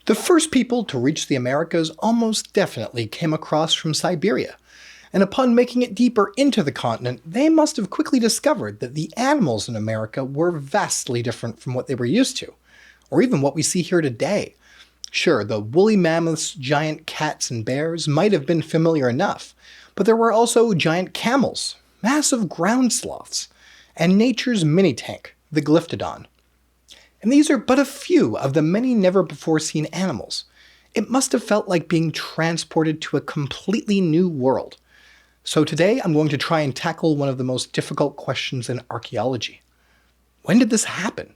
The first people to reach the Americas almost definitely came across from Siberia, and upon making it deeper into the continent, they must have quickly discovered that the animals in America were vastly different from what they were used to, or even what we see here today. Sure, the woolly mammoths, giant cats, and bears might have been familiar enough, but there were also giant camels, massive ground sloths, and nature's mini-tank, the Glyptodon. And these are but a few of the many never-before-seen animals. It must have felt like being transported to a completely new world. So today I'm going to try and tackle one of the most difficult questions in archaeology. When did this happen?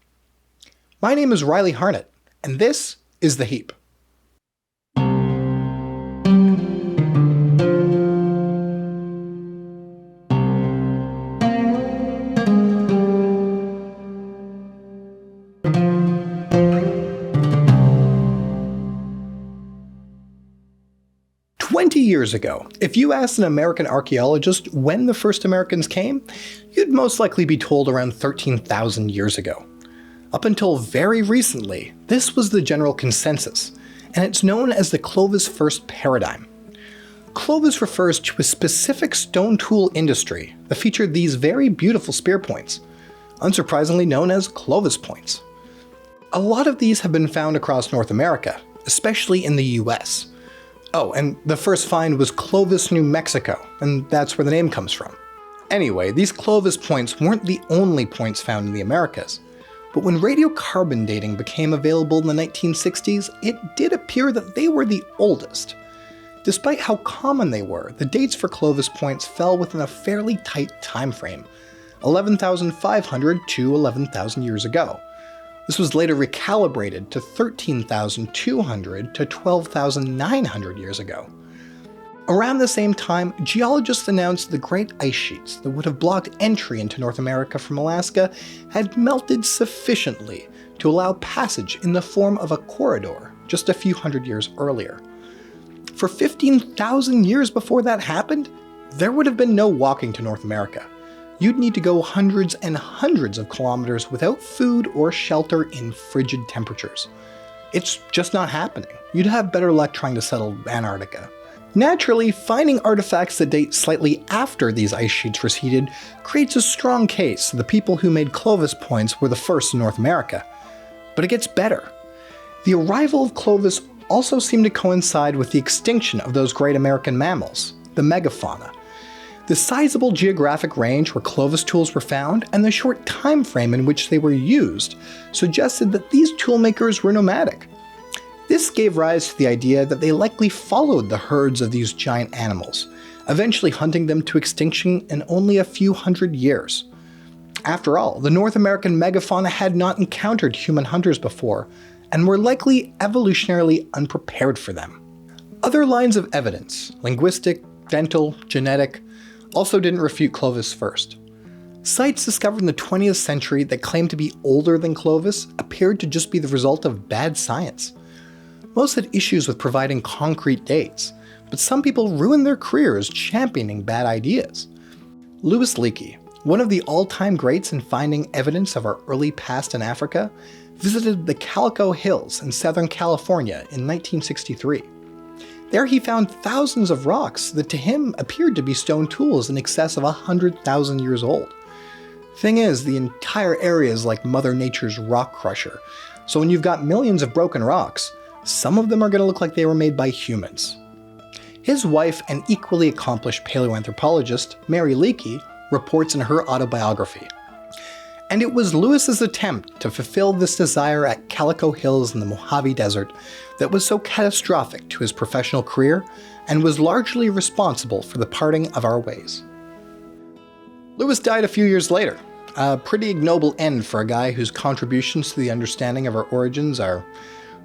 My name is Riley Harnett, and this is The Heap. Years ago, if you asked an American archaeologist when the first Americans came, you'd most likely be told around 13,000 years ago. Up until very recently, this was the general consensus, and it's known as the Clovis-FIrst paradigm. Clovis refers to a specific stone tool industry that featured these very beautiful spear points, unsurprisingly known as Clovis points. A lot of these have been found across North America, especially in the US. Oh, and the first find was Clovis, New Mexico, and that's where the name comes from. Anyway, these Clovis points weren't the only points found in the Americas, but when radiocarbon dating became available in the 1960s, it did appear that they were the oldest. Despite how common they were, the dates for Clovis points fell within a fairly tight time frame, 11,500 to 11,000 years ago. This was later recalibrated to 13,200 to 12,900 years ago. Around the same time, geologists announced the great ice sheets that would have blocked entry into North America from Alaska had melted sufficiently to allow passage in the form of a corridor just a few hundred years earlier. For 15,000 years before that happened, there would have been no walking to North America. You'd need to go hundreds and hundreds of kilometers without food or shelter in frigid temperatures. It's just not happening. You'd have better luck trying to settle Antarctica. Naturally, finding artifacts that date slightly after these ice sheets receded creates a strong case that the people who made Clovis points were the first in North America. But it gets better. The arrival of Clovis also seemed to coincide with the extinction of those great American mammals, the Megafauna. The sizable geographic range where Clovis tools were found and the short time frame in which they were used suggested that these toolmakers were nomadic. This gave rise to the idea that they likely followed the herds of these giant animals, eventually hunting them to extinction in only a few hundred years. After all, the North American megafauna had not encountered human hunters before, and were likely evolutionarily unprepared for them. Other lines of evidence, linguistic, dental, genetic, also didn't refute Clovis-FIrst. Sites discovered in the 20th century that claimed to be older than Clovis appeared to just be the result of bad science. Most had issues with providing concrete dates, but some people ruined their careers championing bad ideas. Louis Leakey, one of the all-time greats in finding evidence of our early past in Africa, visited the Calico Hills in Southern California in 1963. There he found thousands of rocks that to him appeared to be stone tools in excess of 100,000 years old. Thing is, the entire area is like Mother Nature's rock crusher, so when you've got millions of broken rocks, some of them are going to look like they were made by humans. His wife and equally accomplished paleoanthropologist, Mary Leakey, reports in her autobiography. And it was Lewis's attempt to fulfill this desire at Calico Hills in the Mojave Desert that was so catastrophic to his professional career and was largely responsible for the parting of our ways. Lewis died a few years later, a pretty ignoble end for a guy whose contributions to the understanding of our origins are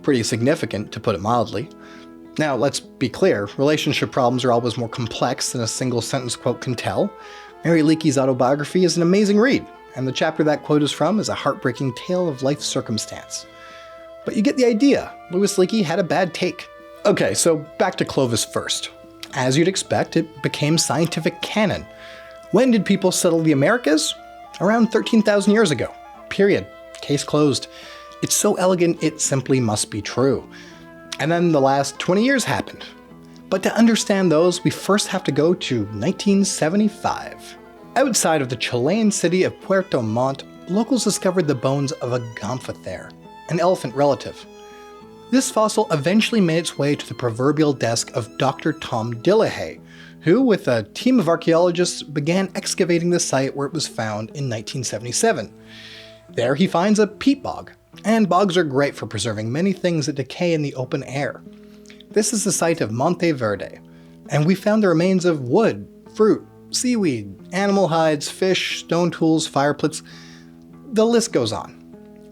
pretty significant, to put it mildly. Now, let's be clear, relationship problems are always more complex than a single sentence quote can tell. Mary Leakey's autobiography is an amazing read, and the chapter that quote is from is a heartbreaking tale of life circumstance. But you get the idea. Louis Leakey had a bad take. Okay, so back to Clovis-FIrst. As you'd expect, it became scientific canon. When did people settle the Americas? Around 13,000 years ago. Period. Case closed. It's so elegant, it simply must be true. And then the last 20 years happened. But to understand those, we first have to go to 1975. Outside of the Chilean city of Puerto Montt, locals discovered the bones of a gomphothere, an elephant relative. This fossil eventually made its way to the proverbial desk of Dr. Tom Dillehay, who, with a team of archaeologists, began excavating the site where it was found in 1977. There he finds a peat bog, and bogs are great for preserving many things that decay in the open air. This is the site of Monte Verde, and we found the remains of wood, fruit, seaweed, animal hides, fish, stone tools, fire pits. The list goes on.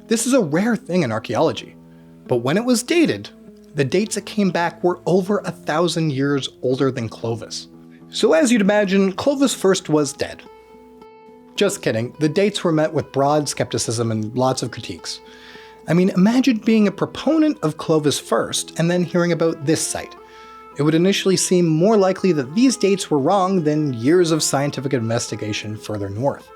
This is a rare thing in archaeology, but when it was dated, the dates that came back were over 1,000 years older than Clovis. So as you'd imagine, Clovis-FIrst was dead. Just kidding, the dates were met with broad skepticism and lots of critiques. I mean, imagine being a proponent of Clovis-FIrst and then hearing about this site. It would initially seem more likely that these dates were wrong than years of scientific investigation further north.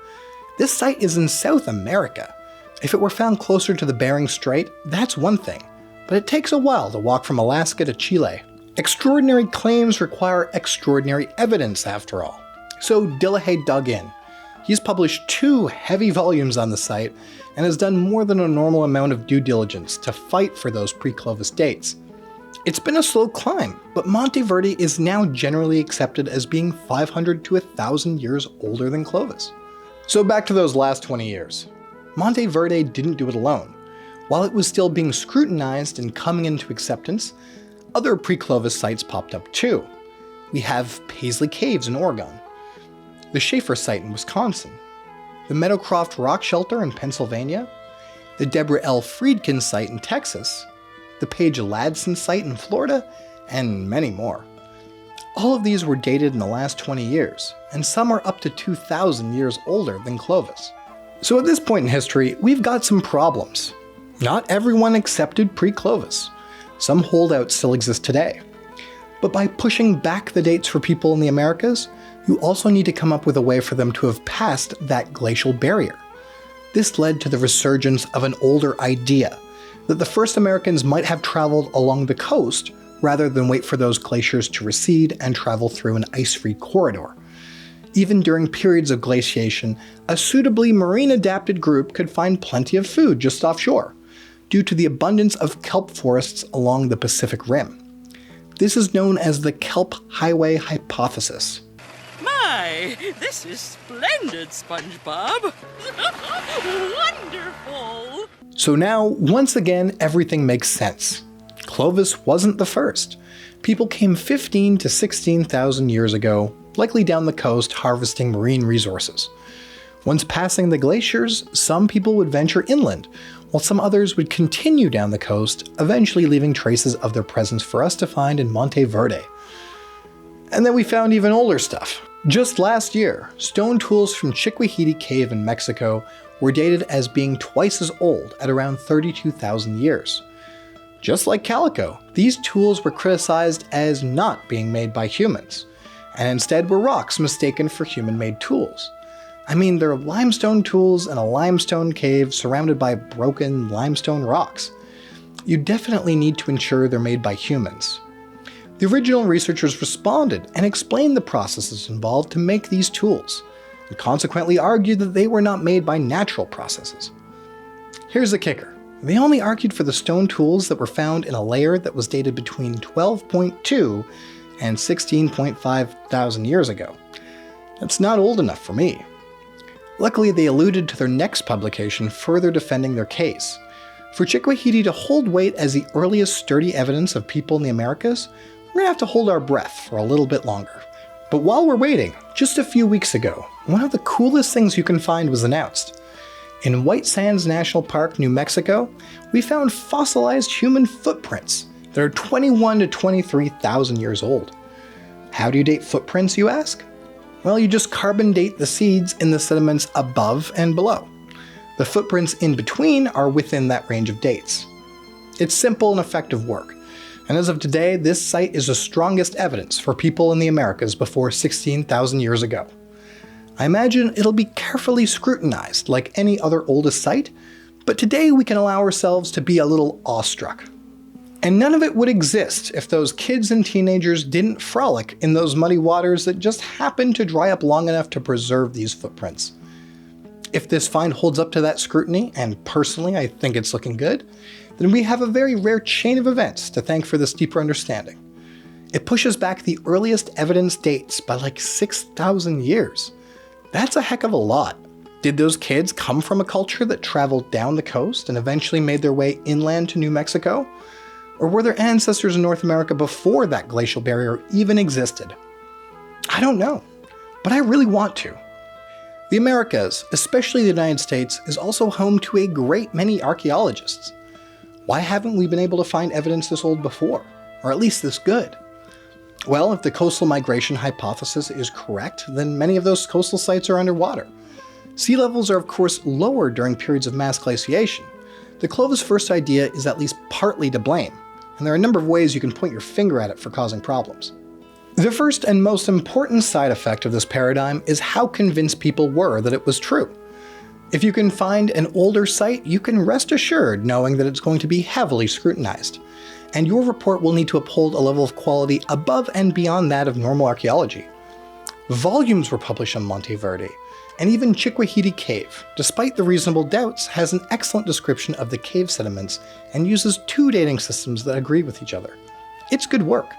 This site is in South America. If it were found closer to the Bering Strait, that's one thing, but it takes a while to walk from Alaska to Chile. Extraordinary claims require extraordinary evidence, after all. So Dillehay dug in. He's published 2 heavy volumes on the site and has done more than a normal amount of due diligence to fight for those pre-Clovis dates. It's been a slow climb, but Monte Verde is now generally accepted as being 500 to 1,000 years older than Clovis. So back to those last 20 years. Monte Verde didn't do it alone. While it was still being scrutinized and coming into acceptance, other pre-Clovis sites popped up too. We have Paisley Caves in Oregon, the Schaefer site in Wisconsin, the Meadowcroft Rock Shelter in Pennsylvania, the Deborah L. Friedkin site in Texas, the Paige Ladson site in Florida, and many more. All of these were dated in the last 20 years, and some are up to 2,000 years older than Clovis. So at this point in history, we've got some problems. Not everyone accepted pre-Clovis. Some holdouts still exist today. But by pushing back the dates for people in the Americas, you also need to come up with a way for them to have passed that glacial barrier. This led to the resurgence of an older idea, that the first Americans might have traveled along the coast rather than wait for those glaciers to recede and travel through an ice-free corridor. Even during periods of glaciation, a suitably marine-adapted group could find plenty of food just offshore, due to the abundance of kelp forests along the Pacific Rim. This is known as the Kelp Highway Hypothesis. My, this is splendid, SpongeBob. Wonderful. So now, once again, everything makes sense. Clovis wasn't the first. People came 15 to 16,000 years ago, likely down the coast harvesting marine resources. Once passing the glaciers, some people would venture inland, while some others would continue down the coast, eventually leaving traces of their presence for us to find in Monte Verde. And then we found even older stuff. Just last year, stone tools from Chiquihiti Cave in Mexico were dated as being twice as old at around 32,000 years. Just like calico, these tools were criticized as not being made by humans, and instead were rocks mistaken for human-made tools. I mean, they're limestone tools in a limestone cave surrounded by broken limestone rocks. You definitely need to ensure they're made by humans. The original researchers responded and explained the processes involved to make these tools, and consequently argued that they were not made by natural processes. Here's the kicker. They only argued for the stone tools that were found in a layer that was dated between 12.2 and 16.5 thousand years ago. That's not old enough for me. Luckily, they alluded to their next publication further defending their case. For Chiquihiti to hold weight as the earliest sturdy evidence of people in the Americas, we're going to have to hold our breath for a little bit longer. But while we're waiting, just a few weeks ago, one of the coolest things you can find was announced. In White Sands National Park, New Mexico, we found fossilized human footprints that are 21 to 23,000 years old. How do you date footprints, you ask? Well, you just carbon date the seeds in the sediments above and below. The footprints in between are within that range of dates. It's simple and effective work, and as of today, this site is the strongest evidence for people in the Americas before 16,000 years ago. I imagine it'll be carefully scrutinized like any other oldest site, but today we can allow ourselves to be a little awestruck. And none of it would exist if those kids and teenagers didn't frolic in those muddy waters that just happened to dry up long enough to preserve these footprints. If this find holds up to that scrutiny, and personally I think it's looking good, then we have a very rare chain of events to thank for this deeper understanding. It pushes back the earliest evidence dates by like 6,000 years. That's a heck of a lot. Did those kids come from a culture that traveled down the coast and eventually made their way inland to New Mexico? Or were their ancestors in North America before that glacial barrier even existed? I don't know, but I really want to. The Americas, especially the United States, is also home to a great many archaeologists. Why haven't we been able to find evidence this old before? Or at least this good? Well, if the coastal migration hypothesis is correct, then many of those coastal sites are underwater. Sea levels are of course lower during periods of mass glaciation. The Clovis-FIrst idea is at least partly to blame, and there are a number of ways you can point your finger at it for causing problems. The first and most important side effect of this paradigm is how convinced people were that it was true. If you can find an older site, you can rest assured knowing that it's going to be heavily scrutinized, and your report will need to uphold a level of quality above and beyond that of normal archaeology. Volumes were published on Monte Verde, and even Chiquahidi Cave, despite the reasonable doubts, has an excellent description of the cave sediments and uses two dating systems that agree with each other. It's good work.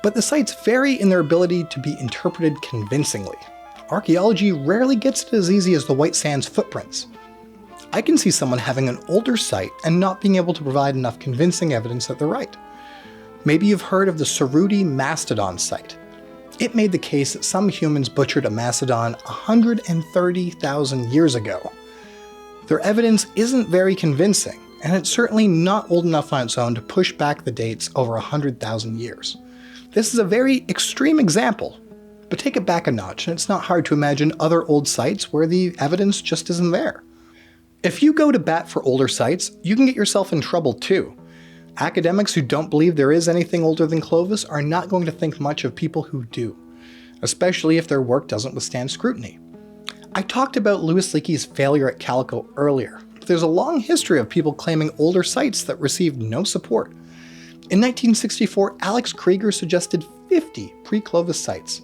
But the sites vary in their ability to be interpreted convincingly. Archaeology rarely gets it as easy as the White Sands footprints. I can see someone having an older site and not being able to provide enough convincing evidence that they're right. Maybe you've heard of the Cerruti Mastodon site. It made the case that some humans butchered a mastodon 130,000 years ago. Their evidence isn't very convincing, and it's certainly not old enough on its own to push back the dates over 100,000 years. This is a very extreme example, but take it back a notch and it's not hard to imagine other old sites where the evidence just isn't there. If you go to bat for older sites, you can get yourself in trouble too. Academics who don't believe there is anything older than Clovis are not going to think much of people who do, especially if their work doesn't withstand scrutiny. I talked about Louis Leakey's failure at Calico earlier. There's a long history of people claiming older sites that received no support. In 1964, Alex Krieger suggested 50 pre-Clovis sites.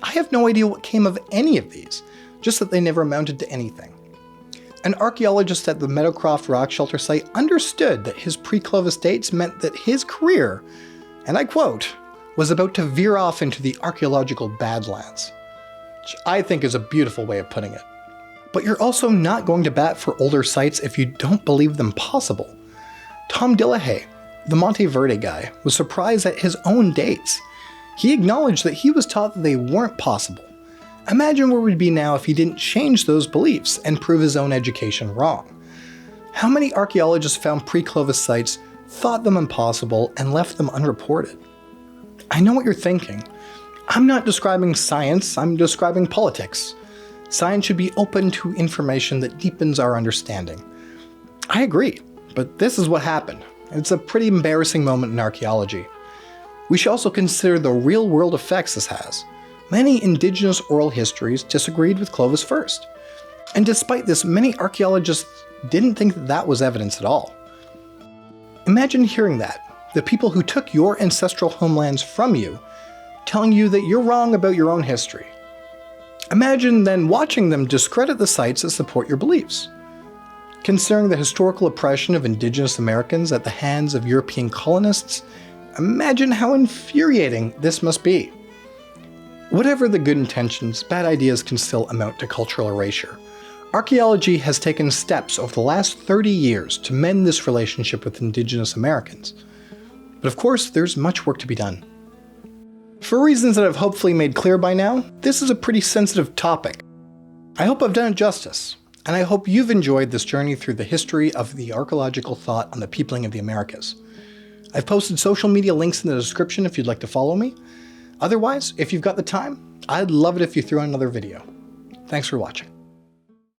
I have no idea what came of any of these, just that they never amounted to anything. An archaeologist at the Meadowcroft rock shelter site understood that his pre-Clovis dates meant that his career, and I quote, was about to veer off into the archaeological badlands, which I think is a beautiful way of putting it. But you're also not going to bat for older sites if you don't believe them possible. Tom Dillahay, the Monte Verde guy, was surprised at his own dates. He acknowledged that he was taught that they weren't possible. Imagine where we'd be now if he didn't change those beliefs and prove his own education wrong. How many archaeologists found pre-Clovis sites, thought them impossible, and left them unreported? I know what you're thinking. I'm not describing science, I'm describing politics. Science should be open to information that deepens our understanding. I agree, but this is what happened. It's a pretty embarrassing moment in archaeology. We should also consider the real-world effects this has. Many indigenous oral histories disagreed with Clovis-FIrst. And despite this, many archaeologists didn't think that was evidence at all. Imagine hearing that, the people who took your ancestral homelands from you, telling you that you're wrong about your own history. Imagine then watching them discredit the sites that support your beliefs. Considering the historical oppression of indigenous Americans at the hands of European colonists, imagine how infuriating this must be. Whatever the good intentions, bad ideas can still amount to cultural erasure. Archaeology has taken steps over the last 30 years to mend this relationship with indigenous Americans. But of course, there's much work to be done. For reasons that I've hopefully made clear by now, this is a pretty sensitive topic. I hope I've done it justice, and I hope you've enjoyed this journey through the history of the archaeological thought on the peopling of the Americas. I've posted social media links in the description if you'd like to follow me. Otherwise, if you've got the time, I'd love it if you threw in another video. Thanks for watching.